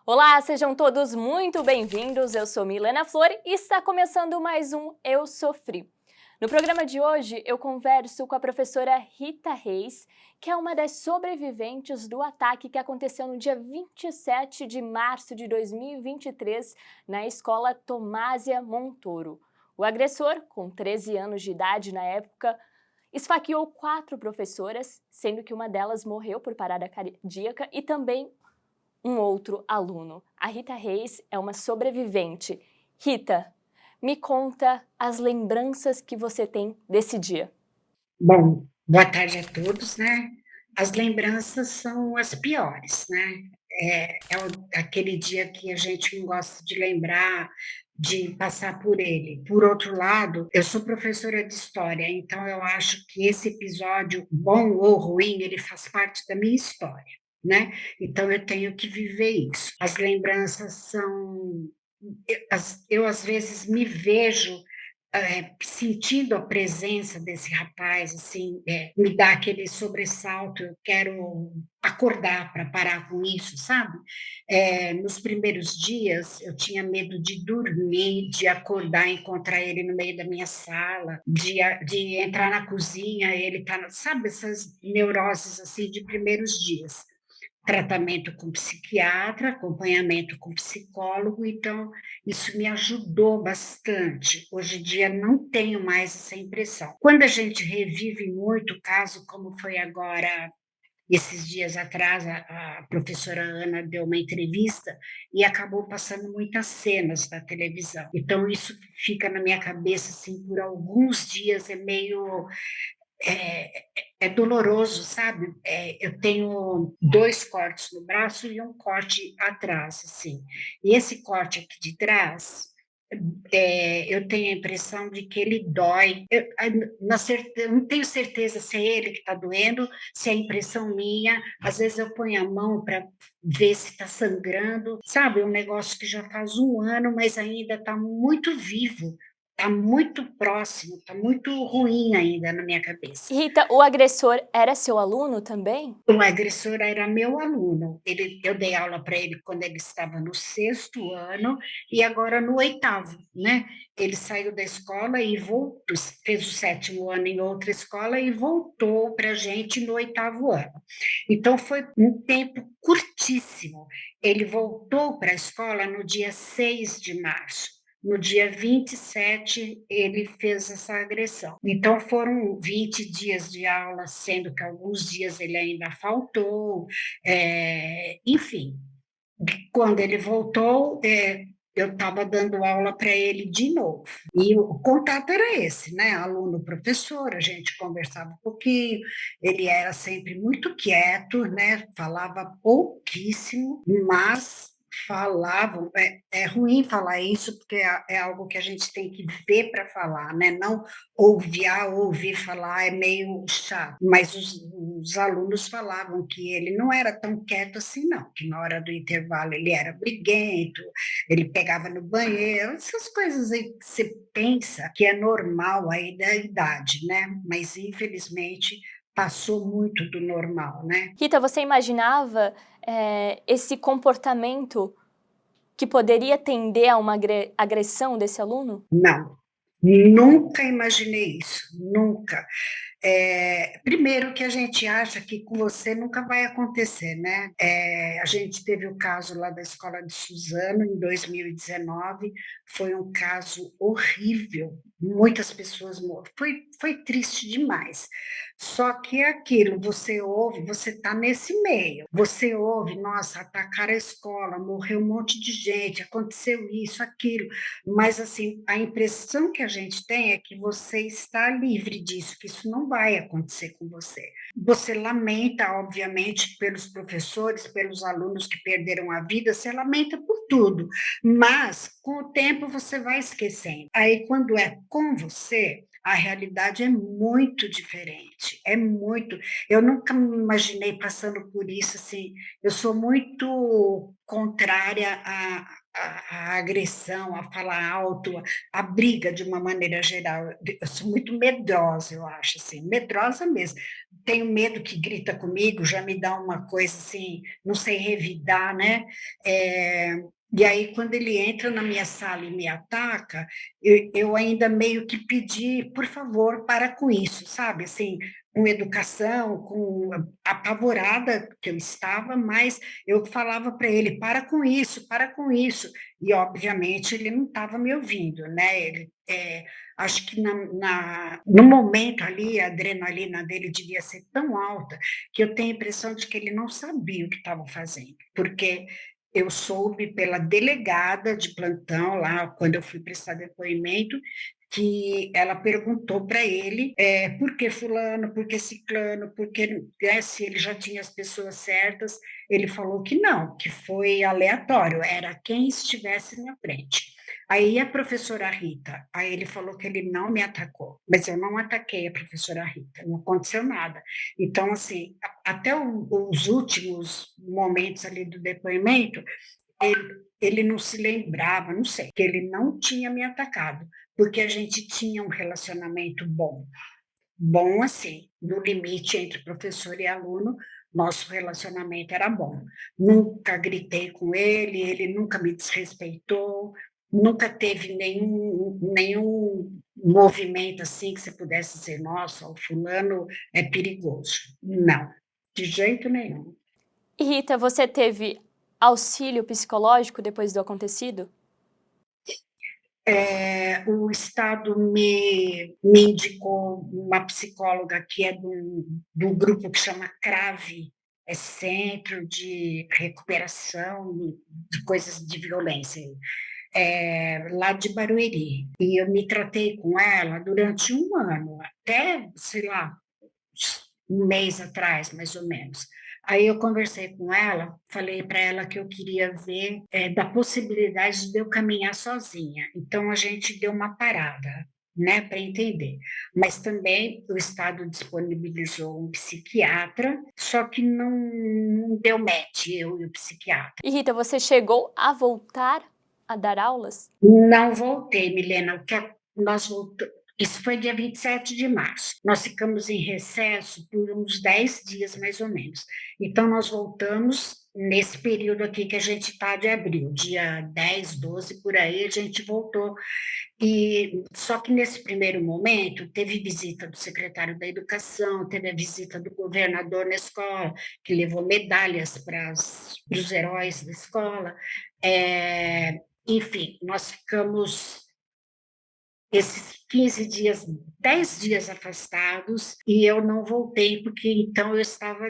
Olá, sejam todos muito bem-vindos. Eu sou Milena Flor e está começando mais um Eu Sofri. No programa de hoje, eu converso com a professora Rita Reis, que é uma das sobreviventes do ataque que aconteceu no dia 27 de março de 2023 na escola Tomásia Montoro. O agressor, com 13 anos de idade na época, esfaqueou 4 professoras, sendo que uma delas morreu por parada cardíaca e também um outro aluno. A Rita Reis é uma sobrevivente. Rita, me conta as lembranças que você tem desse dia. Bom, boa tarde a todos, né? As lembranças são as piores, né? Aquele dia que a gente não gosta de lembrar, de passar por ele. Por outro lado, eu sou professora de história, então eu acho que esse episódio, bom ou ruim, ele faz parte da minha história, né? Então eu tenho que viver isso. As lembranças são. Eu às vezes me vejo sentindo a presença desse rapaz, assim, me dá aquele sobressalto, eu quero acordar para parar com isso, sabe? Nos primeiros dias, eu tinha medo de dormir, de acordar e encontrar ele no meio da minha sala, de entrar na cozinha, ele tá, sabe, essas neuroses, assim, de primeiros dias. Tratamento com psiquiatra, acompanhamento com psicólogo, então isso me ajudou bastante. Hoje em dia não tenho mais essa impressão. Quando a gente revive muito o caso, como foi agora, esses dias atrás, a professora Ana deu uma entrevista e acabou passando muitas cenas da televisão. Então isso fica na minha cabeça assim por alguns dias, é meio é, é doloroso, sabe? Eu tenho 2 cortes no braço e um corte atrás, assim. E esse corte aqui de trás, eu tenho a impressão de que ele dói. Eu não tenho certeza se é ele que está doendo, se é impressão minha. Às vezes eu ponho a mão para ver se está sangrando, sabe? É um negócio que já faz um ano, mas ainda está muito vivo, está muito próximo, está muito ruim ainda na minha cabeça. Rita, o agressor era seu aluno também? O agressor era meu aluno. Eu dei aula para ele quando ele estava no 6º ano e agora no 8º, né? Ele saiu da escola e voltou, fez o 7º ano em outra escola e voltou para a gente no 8º ano. Então foi um tempo curtíssimo. Ele voltou para a escola no dia 6 de março. No dia 27, ele fez essa agressão. Então, foram 20 dias de aula, sendo que alguns dias ele ainda faltou. Enfim, quando ele voltou, eu estava dando aula para ele de novo. E o contato era esse, né? Aluno-professor, a gente conversava um pouquinho, ele era sempre muito quieto, né? Falava pouquíssimo, mas falavam. É ruim falar isso, porque é algo que a gente tem que ver para falar, né? Não ouvir falar é meio chato, mas os alunos falavam que ele não era tão quieto assim, não, que na hora do intervalo ele era briguento, ele pegava no banheiro, essas coisas aí que você pensa que é normal aí da idade, né? Mas infelizmente passou muito do normal, né? Rita, você imaginava esse comportamento que poderia tender a uma agressão desse aluno? Não, nunca imaginei isso, nunca. Primeiro que a gente acha que com você nunca vai acontecer, né? A gente teve o caso lá da escola de Suzano, em 2019, foi um caso horrível, muitas pessoas morreram, foi triste demais. Só que é aquilo, você ouve, você está nesse meio, você ouve, nossa, atacaram a escola, morreu um monte de gente, aconteceu isso, aquilo, mas assim, a impressão que a gente tem é que você está livre disso, que isso não vai acontecer com você. Você lamenta, obviamente, pelos professores, pelos alunos que perderam a vida, você lamenta por tudo, mas com o tempo você vai esquecendo. Aí, quando é com você, a realidade é muito diferente, é muito. Eu nunca me imaginei passando por isso, assim. Eu sou muito contrária à agressão, a falar alto, a briga de uma maneira geral. Eu sou muito medrosa, eu acho, assim, medrosa mesmo. tenho medo que grita comigo, já me dá uma coisa assim, não sei revidar, né? É, e aí, quando ele entra na minha sala e me ataca, eu ainda meio que pedi, por favor, para com isso, sabe? Assim, com educação, com apavorada que eu estava, mas eu falava para ele, para com isso, para com isso. E, obviamente, ele não estava me ouvindo, né? Acho que no momento ali, a adrenalina dele devia ser tão alta que eu tenho a impressão de que ele não sabia o que estava fazendo, porque eu soube pela delegada de plantão lá, quando eu fui prestar depoimento, que ela perguntou para ele por que fulano, por que ciclano, se ele já tinha as pessoas certas. Ele falou que não, que foi aleatório, era quem estivesse na frente. Aí a professora Rita, aí ele falou que ele não me atacou, mas eu não ataquei a professora Rita, não aconteceu nada. Então, assim, até os últimos momentos ali do depoimento, ele não se lembrava, não sei, que ele não tinha me atacado, porque a gente tinha um relacionamento bom. Bom assim, no limite entre professor e aluno, nosso relacionamento era bom. Nunca gritei com ele nunca me desrespeitou, nunca teve nenhum movimento assim que você pudesse dizer, nossa, o fulano é perigoso. Não, de jeito nenhum. E Rita, você teve auxílio psicológico depois do acontecido? O Estado me indicou uma psicóloga que é do grupo que chama CRAVE, é Centro de Recuperação de Coisas de Violência, lá de Barueri. E eu me tratei com ela durante um ano, até, sei lá, um mês atrás, mais ou menos. Aí eu conversei com ela, falei para ela que eu queria ver da possibilidade de eu caminhar sozinha. Então a gente deu uma parada, né, para entender. Mas também o Estado disponibilizou um psiquiatra, só que não deu match, eu e o psiquiatra. E Rita, você chegou a voltar a dar aulas? Não voltei, Milena. Nós voltamos. Isso foi dia 27 de março. Nós ficamos em recesso por uns 10 dias, mais ou menos. Então, nós voltamos nesse período aqui que a gente está de abril, dia 10, 12, por aí, a gente voltou. E só que nesse primeiro momento teve visita do secretário da Educação, teve a visita do governador na escola, que levou medalhas para os heróis da escola. Enfim, nós ficamos esses 15 dias, 10 dias afastados, e eu não voltei, porque então eu estava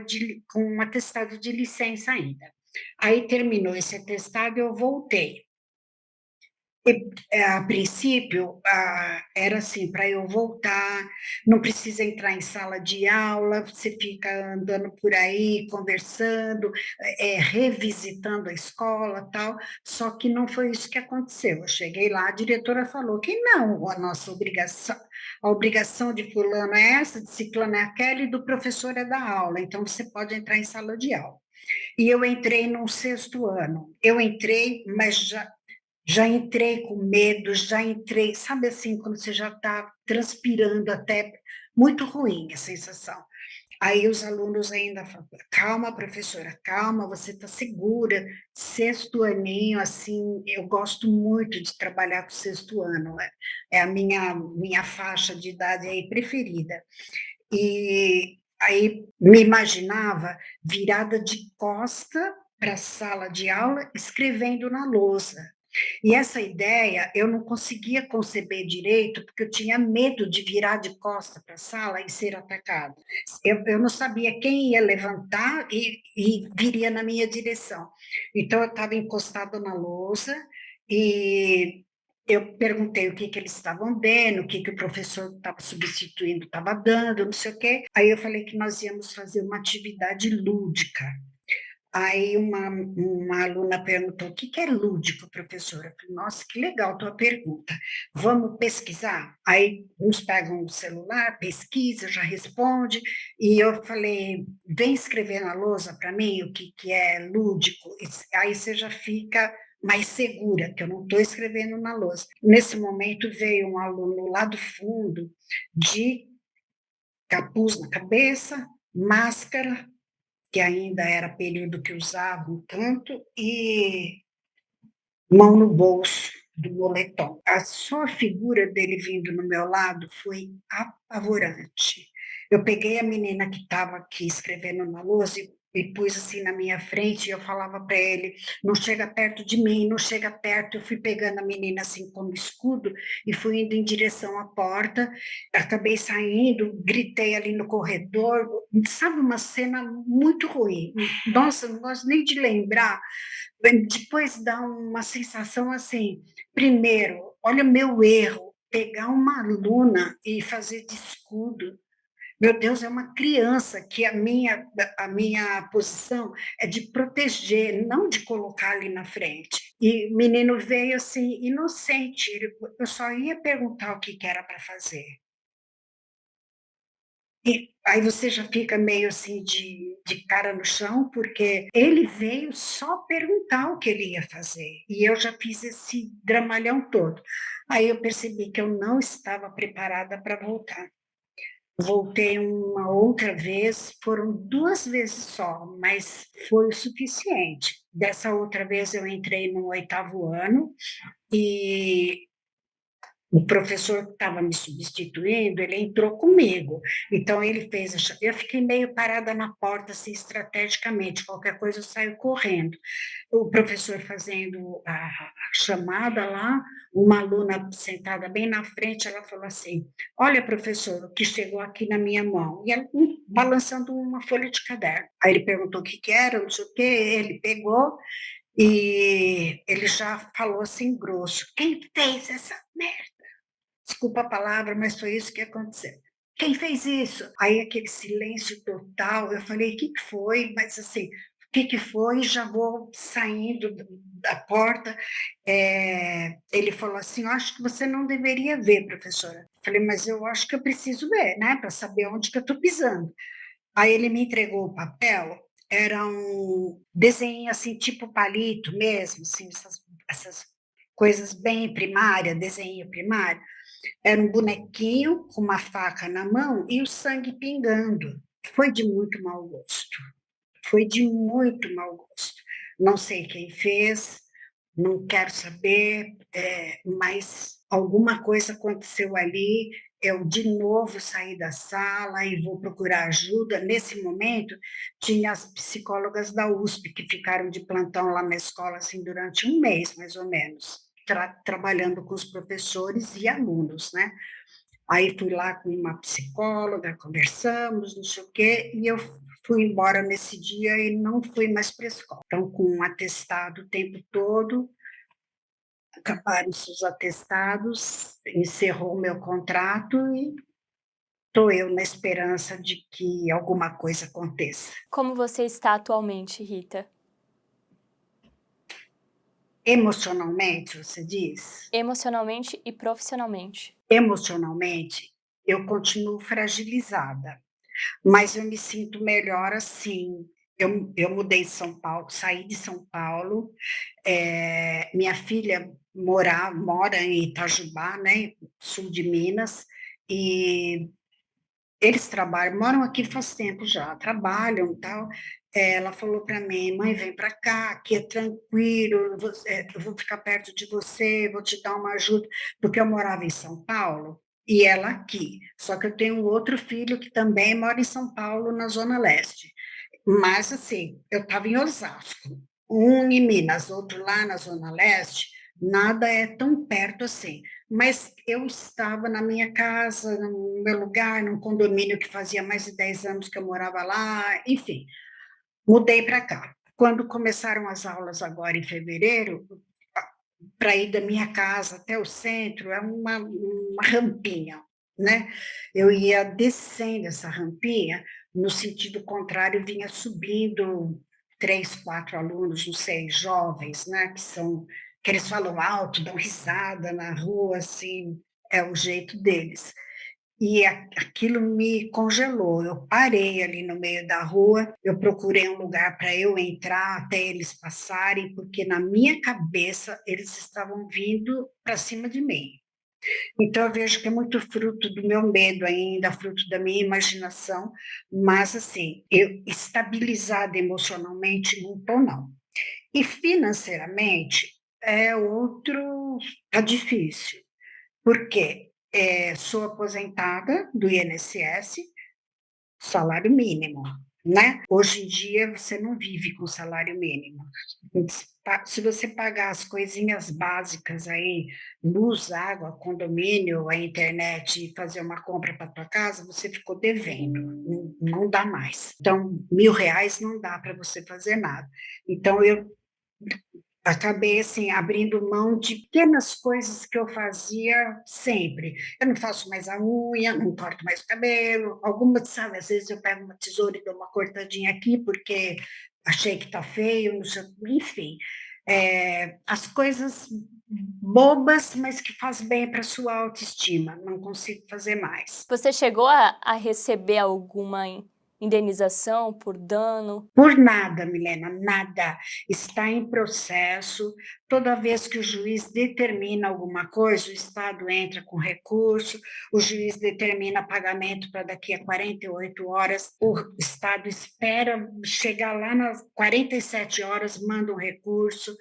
com um atestado de licença ainda. Aí terminou esse atestado, eu voltei. A princípio, era assim, para eu voltar, não precisa entrar em sala de aula, você fica andando por aí, conversando, revisitando a escola, tal, só que não foi isso que aconteceu. Eu cheguei lá, a diretora falou que não, a obrigação de fulano é essa, de ciclano é aquela, e do professor é da aula, então você pode entrar em sala de aula. E eu entrei no sexto ano. Eu entrei, mas já entrei com medo, já entrei, sabe assim, quando você já está transpirando até, muito ruim a sensação. Aí os alunos ainda falam, calma, professora, calma, você está segura, sexto aninho, assim, eu gosto muito de trabalhar com sexto ano, é a minha faixa de idade aí preferida. E aí me imaginava virada de costa para a sala de aula, escrevendo na lousa. E essa ideia eu não conseguia conceber direito, porque eu tinha medo de virar de costa para a sala e ser atacada. Eu não sabia quem ia levantar e viria na minha direção. Então, eu estava encostada na lousa e eu perguntei o que eles estavam vendo, o o professor estava substituindo estava dando, não sei o quê. Aí eu falei que nós íamos fazer uma atividade lúdica. Aí uma aluna perguntou, o que é lúdico, professora? Eu falei, nossa, que legal tua pergunta. Vamos pesquisar? Aí uns pegam o celular, pesquisa, já responde, e eu falei, vem escrever na lousa para mim o que é lúdico. Aí você já fica mais segura, que eu não estou escrevendo na lousa. Nesse momento veio um aluno lá do fundo, de capuz na cabeça, máscara, que ainda era período que usava um tanto, e mão no bolso do moletom. A só figura dele vindo no meu lado foi apavorante. Eu peguei a menina que estava aqui escrevendo na lousa e pus assim na minha frente e eu falava para ele, não chega perto de mim, não chega perto. Eu fui pegando a menina assim como escudo e fui indo em direção à porta, acabei saindo, gritei ali no corredor, sabe, uma cena muito ruim. Nossa, não gosto nem de lembrar, depois dá uma sensação assim, primeiro, olha o meu erro, pegar uma aluna e fazer de escudo. Meu Deus, é uma criança que a minha posição é de proteger, não de colocar ali na frente. E o menino veio assim, inocente, eu só ia perguntar o que que era para fazer. E aí você já fica meio assim de cara no chão, porque ele veio só perguntar o que ele ia fazer, e eu já fiz esse dramalhão todo. Aí eu percebi que eu não estava preparada para voltar. Voltei uma outra vez, foram 2 vezes só, mas foi o suficiente. Dessa outra vez eu entrei no 8º ano e o professor que estava me substituindo, ele entrou comigo. Então, ele fez. Eu fiquei meio parada na porta, assim, estrategicamente. Qualquer coisa eu saio correndo. O professor fazendo a chamada lá, uma aluna sentada bem na frente, ela falou assim: Olha, professor, o que chegou aqui na minha mão. E ela balançando uma folha de caderno. Aí ele perguntou o que, que era, não sei o quê, ele pegou. E ele já falou assim grosso: Quem fez essa merda? Desculpa a palavra, mas foi isso que aconteceu. Quem fez isso? Aí aquele silêncio total, eu falei, o que que foi? Mas assim, o que que foi? Já vou saindo da porta. Ele falou assim, eu acho que você não deveria ver, professora. Eu falei, mas eu acho que eu preciso ver, né, para saber onde que eu estou pisando. Aí ele me entregou o papel, era um desenho assim, tipo palito mesmo, assim, essas coisas bem primária, desenho primário. Era um bonequinho com uma faca na mão e o sangue pingando. Foi de muito mau gosto. Foi de muito mau gosto. Não sei quem fez, não quero saber, mas alguma coisa aconteceu ali. Eu de novo saí da sala e vou procurar ajuda. Nesse momento, tinha as psicólogas da USP que ficaram de plantão lá na escola assim durante um mês, mais ou menos, trabalhando com os professores e alunos, né? Aí fui lá com uma psicóloga, conversamos, não sei o quê, e eu fui embora nesse dia e não fui mais para a escola. Então, com um atestado o tempo todo, acabaram-se os atestados, encerrou o meu contrato e estou eu na esperança de que alguma coisa aconteça. Como você está atualmente, Rita? Emocionalmente, você diz? Emocionalmente e profissionalmente? Emocionalmente, eu continuo fragilizada. Mas eu me sinto melhor assim. Eu mudei de São Paulo, saí de São Paulo. Minha filha mora em Itajubá, né, sul de Minas, e eles trabalham, moram aqui faz tempo já, trabalham e tal. Ela falou para mim, mãe, vem para cá, aqui é tranquilo, eu vou ficar perto de você, vou te dar uma ajuda, porque eu morava em São Paulo e ela aqui. Só que eu tenho um outro filho que também mora em São Paulo, na Zona Leste. Mas, assim, eu estava em Osasco, um em Minas, outro lá na Zona Leste, nada é tão perto assim. Mas eu estava na minha casa, no meu lugar, num condomínio que fazia mais de 10 anos que eu morava lá, enfim, mudei para cá. Quando começaram as aulas agora em fevereiro, para ir da minha casa até o centro, é uma rampinha, né? Eu ia descendo essa rampinha, no sentido contrário, vinha subindo 3, 4 alunos, não sei, jovens, né? Que eles falam alto, dão risada na rua, assim, é o jeito deles. E aquilo me congelou. Eu parei ali no meio da rua, eu procurei um lugar para eu entrar até eles passarem, porque na minha cabeça eles estavam vindo para cima de mim. Então, eu vejo que é muito fruto do meu medo ainda, fruto da minha imaginação, mas, assim, eu estabilizada emocionalmente não estou, não. E financeiramente é outro, tá difícil, porque sou aposentada do INSS, salário mínimo, né? Hoje em dia você não vive com salário mínimo. Se você pagar as coisinhas básicas aí, luz, água, condomínio, a internet e fazer uma compra para tua casa, você ficou devendo, não dá mais. Então, R$ 1.000 não dá para você fazer nada. Então, eu acabei assim abrindo mão de pequenas coisas que eu fazia sempre. Eu não faço mais a unha, não corto mais o cabelo. Algumas, sabe, às vezes eu pego uma tesoura e dou uma cortadinha aqui porque achei que tá feio, não sei, enfim. As coisas bobas, mas que faz bem para sua autoestima. Não consigo fazer mais. Você chegou a receber alguma indenização por dano? Por nada, Milena, nada. Está em processo. Toda vez que o juiz determina alguma coisa, o Estado entra com recurso, o juiz determina pagamento para daqui a 48 horas, o Estado espera chegar lá nas 47 horas, manda um recurso,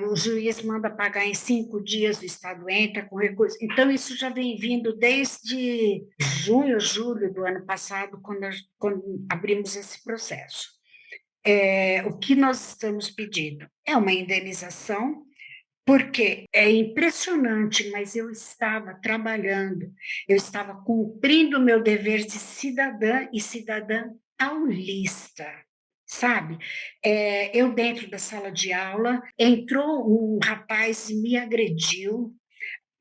o juiz manda pagar em 5 dias, o Estado entra com recurso. Então, isso já vem vindo desde junho, julho do ano passado, quando abrimos esse processo. O que nós estamos pedindo é uma indenização, porque é impressionante, mas eu estava trabalhando, eu estava cumprindo o meu dever de cidadã e cidadã paulista, sabe? Eu dentro da sala de aula, entrou um rapaz e me agrediu,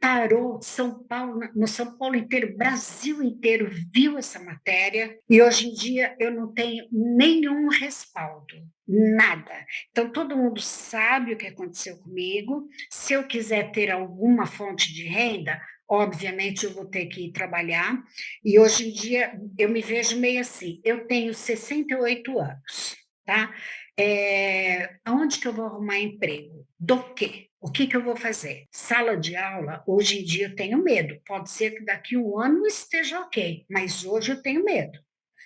parou São Paulo, no São Paulo inteiro, Brasil inteiro viu essa matéria e hoje em dia eu não tenho nenhum respaldo, nada. Então todo mundo sabe o que aconteceu comigo. Se eu quiser ter alguma fonte de renda, obviamente eu vou ter que ir trabalhar. E hoje em dia eu me vejo meio assim. Eu tenho 68 anos, tá? Onde que eu vou arrumar emprego? Do quê? O que que eu vou fazer? Sala de aula, hoje em dia eu tenho medo. Pode ser que daqui a um ano esteja ok, mas hoje eu tenho medo.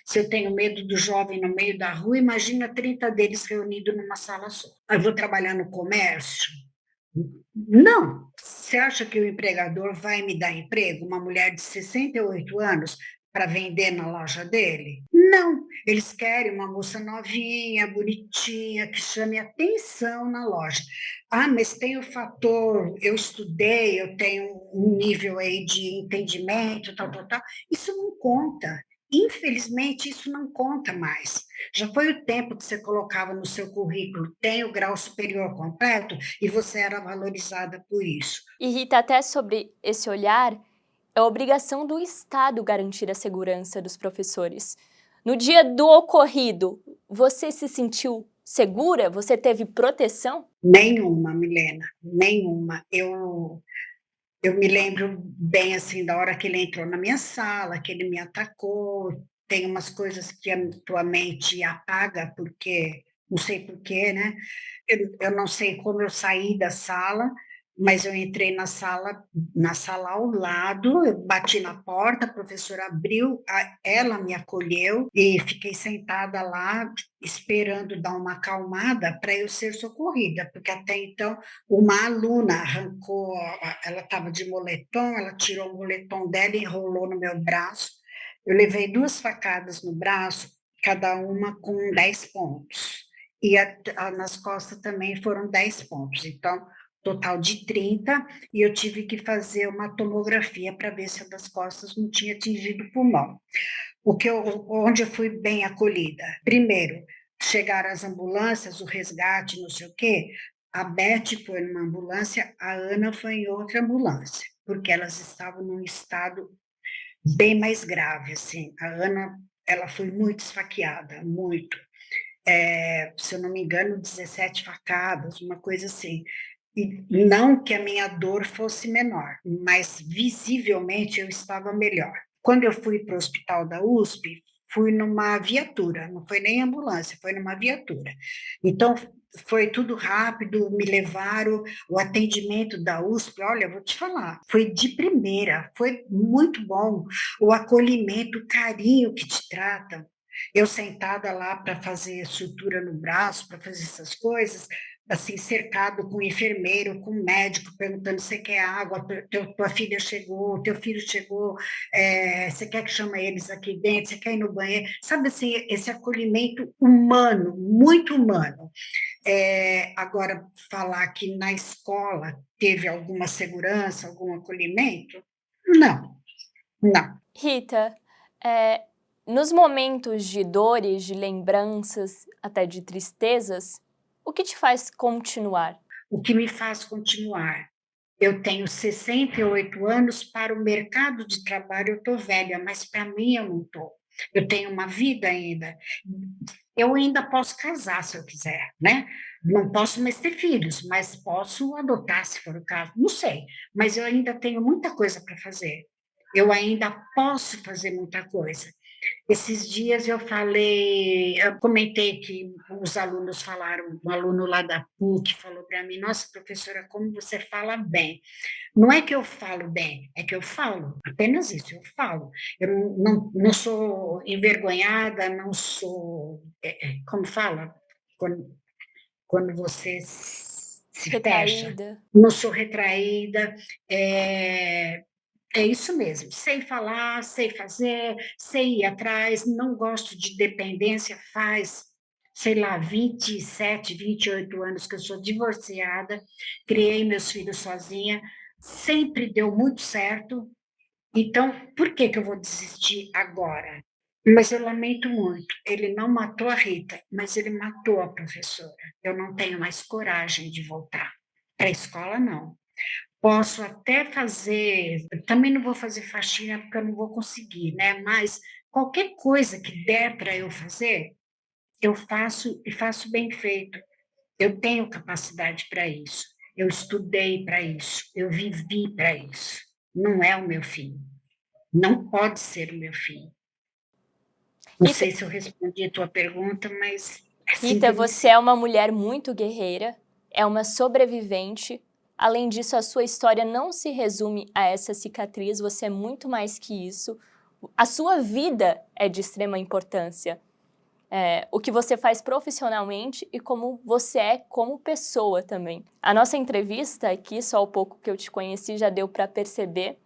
Se eu tenho medo do jovem no meio da rua, imagina 30 deles reunidos numa sala só. Eu vou trabalhar no comércio? Não. Você acha que o empregador vai me dar emprego, uma mulher de 68 anos, para vender na loja dele? Não. Eles querem uma moça novinha, bonitinha, que chame atenção na loja. Ah, mas tem o fator, eu estudei, eu tenho um nível aí de entendimento, tal, tal, tal. Isso não conta. Infelizmente, isso não conta mais. Já foi o tempo que você colocava no seu currículo, tem o grau superior completo, e você era valorizada por isso. E Rita, até sobre esse olhar, é obrigação do Estado garantir a segurança dos professores. No dia do ocorrido, você se sentiu segura? Você teve proteção? Nenhuma, Milena, nenhuma. Eu me lembro bem assim da hora que ele entrou na minha sala, que ele me atacou. Tem umas coisas que a tua mente apaga, porque não sei por quê, né? Eu não sei como eu saí da sala, mas eu entrei na sala ao lado, eu bati na porta, a professora abriu, ela me acolheu e fiquei sentada lá esperando dar uma acalmada para eu ser socorrida, porque até então uma aluna arrancou, ela estava de moletom, ela tirou o moletom dela e enrolou no meu braço. Eu levei 2 facadas no braço, cada uma com 10 pontos. E nas costas também foram 10 pontos. Então, total de 30, e eu tive que fazer uma tomografia para ver se a das costas não tinha atingido o pulmão. Onde eu fui bem acolhida. Primeiro, chegaram as ambulâncias, o resgate, não sei o quê. A Beth foi numa ambulância, a Ana foi em outra ambulância, porque elas estavam num estado bem mais grave, assim. A Ana, ela foi muito esfaqueada, muito. Se eu não me engano, 17 facadas, uma coisa assim. E não que a minha dor fosse menor, mas visivelmente eu estava melhor. Quando eu fui para o hospital da USP, fui numa viatura, não foi nem ambulância, foi numa viatura. Então, foi tudo rápido, me levaram, o atendimento da USP, olha, vou te falar, foi de primeira, foi muito bom, o acolhimento, o carinho que te tratam. Eu sentada lá para fazer sutura no braço, para fazer essas coisas, assim, cercado com enfermeiro, com médico, perguntando se quer água, tua filha chegou, teu filho chegou, você quer que chame eles aqui dentro, você quer ir no banheiro, sabe assim, esse acolhimento humano, muito humano. Agora, falar que na escola teve alguma segurança, algum acolhimento? Não, não. Rita, eh, nos momentos de dores, de lembranças, até de tristezas, o que te faz continuar? O que me faz continuar? Eu tenho 68 anos, para o mercado de trabalho eu estou velha, mas para mim eu não estou. Eu tenho uma vida ainda. Eu ainda posso casar se eu quiser, né? Não posso mais ter filhos, mas posso adotar se for o caso. Não sei, mas eu ainda tenho muita coisa para fazer. Eu ainda posso fazer muita coisa. Esses dias eu comentei que os alunos falaram, um aluno lá da PUC falou para mim, nossa, professora, como você fala bem. Não é que eu falo bem, é que eu falo, apenas isso, eu falo. Eu não sou envergonhada, não sou, como fala, quando, quando você se fecha, Retraída? não sou retraída, é, é isso mesmo, sei falar, sei fazer, sei ir atrás, não gosto de dependência, faz, sei lá, 27, 28 anos que eu sou divorciada, criei meus filhos sozinha, sempre deu muito certo, então por que que eu vou desistir agora? Mas eu lamento muito, ele não matou a Rita, mas ele matou a professora. Eu não tenho mais coragem de voltar para a escola, não. Posso até fazer, também não vou fazer faxina porque eu não vou conseguir, né? Mas qualquer coisa que der para eu fazer, eu faço e faço bem feito. Eu tenho capacidade para isso. Eu estudei para isso. Eu vivi para isso. Não é o meu fim. Não pode ser o meu fim. Não Rita, sei se eu respondi a tua pergunta, mas é assim que Rita, eu me você sinto. é uma mulher muito guerreira, é uma sobrevivente. Além disso, a sua história não se resume a essa cicatriz, você é muito mais que isso. A sua vida é de extrema importância. O que você faz profissionalmente e como você é como pessoa também. A nossa entrevista aqui, só o pouco que eu te conheci, já deu para perceber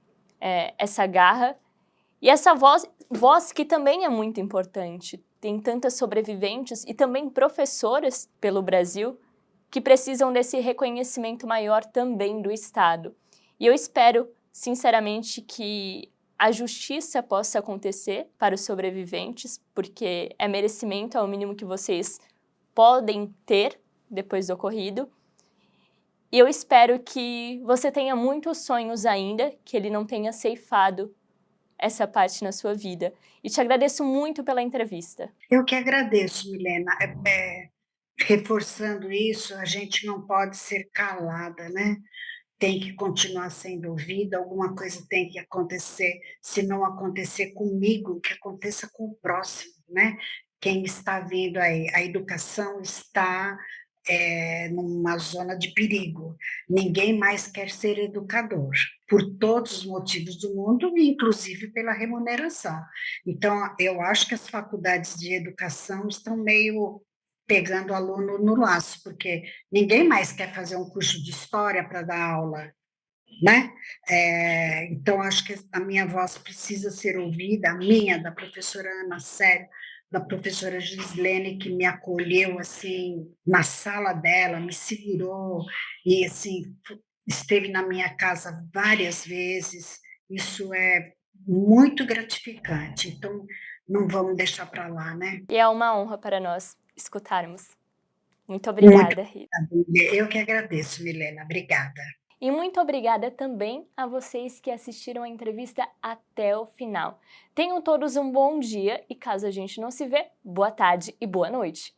essa garra e essa voz que também é muito importante. Tem tantas sobreviventes e também professoras pelo Brasil que precisam desse reconhecimento maior também do Estado. E eu espero, sinceramente, que a justiça possa acontecer para os sobreviventes, porque é merecimento, é o mínimo que vocês podem ter depois do ocorrido. E eu espero que você tenha muitos sonhos ainda, que ele não tenha ceifado essa parte na sua vida. E te agradeço muito pela entrevista. Eu que agradeço, Milena. Reforçando isso, a gente não pode ser calada, né? Tem que continuar sendo ouvida, alguma coisa tem que acontecer. Se não acontecer comigo, que aconteça com o próximo, né? Quem está vindo aí, a educação está numa zona de perigo. Ninguém mais quer ser educador, por todos os motivos do mundo, inclusive pela remuneração. Então, eu acho que as faculdades de educação estão meio pegando o aluno no laço, porque ninguém mais quer fazer um curso de história para dar aula, né? Então, acho que a minha voz precisa ser ouvida, a minha, da professora Ana Célia, da professora Gislene, que me acolheu, assim, na sala dela, me segurou, e, assim, esteve na minha casa várias vezes, isso é muito gratificante, então, não vamos deixar para lá, né? E é uma honra para nós escutarmos. Muito Muito obrigada, Rita. obrigada. Eu que agradeço, Milena, obrigada. E muito obrigada também a vocês que assistiram a entrevista até o final. Tenham todos um bom dia e caso a gente não se vê, boa tarde e boa noite.